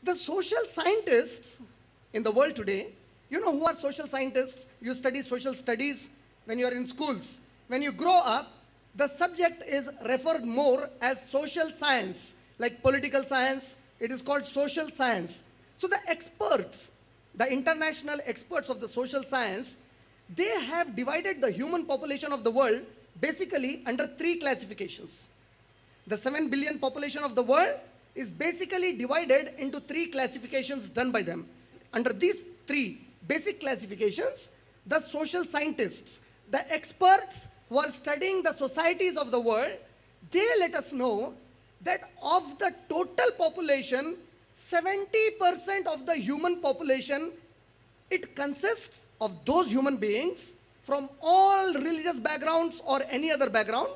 The social scientists in the world today, you know who are social scientists? You study social studies when you are in schools. When you grow up, the subject is referred more as social science, like political science, it is called social science. So the experts, the international experts of the social science, they have divided the human population of the world basically under three classifications. The 7 billion population of the world is basically divided into three classifications done by them. Under these three basic classifications, the social scientists, the experts who are studying the societies of the world, they let us know that of the total population, 70% of the human population, it consists of those human beings from all religious backgrounds or any other background.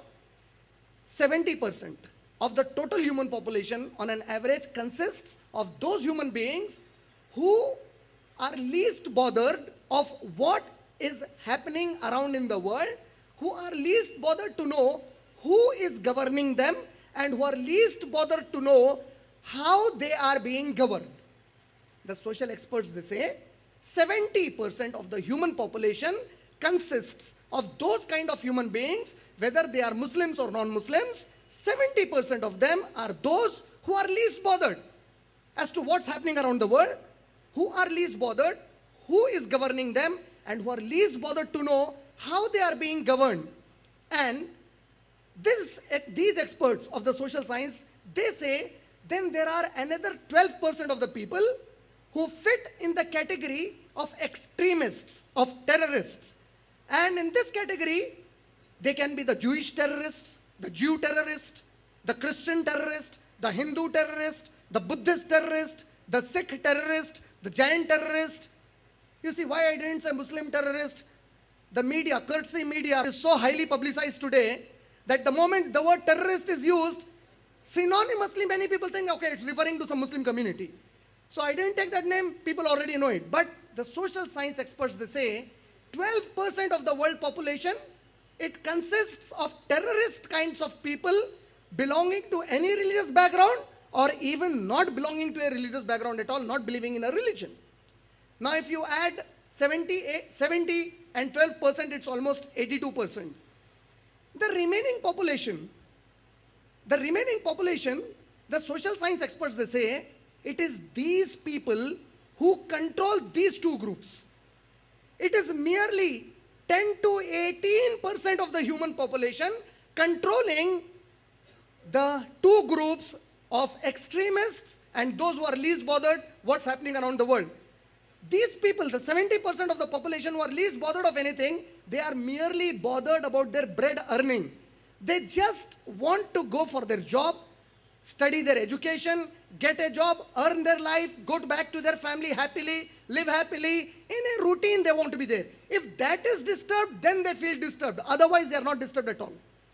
70% of the total human population on an average consists of those human beings who are least bothered of what is happening around in the world, who are least bothered to know who is governing them, and who are least bothered to know how they are being governed. The social experts, they say, 70% of the human population consists of those kind of human beings, whether they are Muslims or non-Muslims. 70% of them are those who are least bothered as to what's happening around the world, who are least bothered, who is governing them, and who are least bothered to know how they are being governed. And these experts of the social science, they say, then there are another 12% of the people who fit in the category of extremists, of terrorists. And in this category, they can be the Jewish terrorists, the Jew terrorist, the Christian terrorist, the Hindu terrorist, the Buddhist terrorist, the Sikh terrorist, the Jain terrorist. You see why I didn't say Muslim terrorist? The media, courtesy media, is so highly publicized today that the moment the word terrorist is used, synonymously many people think, okay, it's referring to some Muslim community. So I didn't take that name, people already know it. But the social science experts, they say, 12% of the world population, it consists of terrorist kinds of people belonging to any religious background or even not belonging to a religious background at all, not believing in a religion. Now if you add 70 and 12%, it's almost 82%. The remaining population, the social science experts, they say, it is these people who control these two groups. It is merely 10 to 18% of the human population controlling the two groups of extremists and those who are least bothered what's happening around the world. These people, the 70% of the population who are least bothered of anything, they are merely bothered about their bread earning. They just want to go for their job, study their education, get a job, earn their life, go back to their family happily, live happily. In a routine, they want to be there. If that is disturbed, then they feel disturbed. Otherwise, they are not disturbed at all.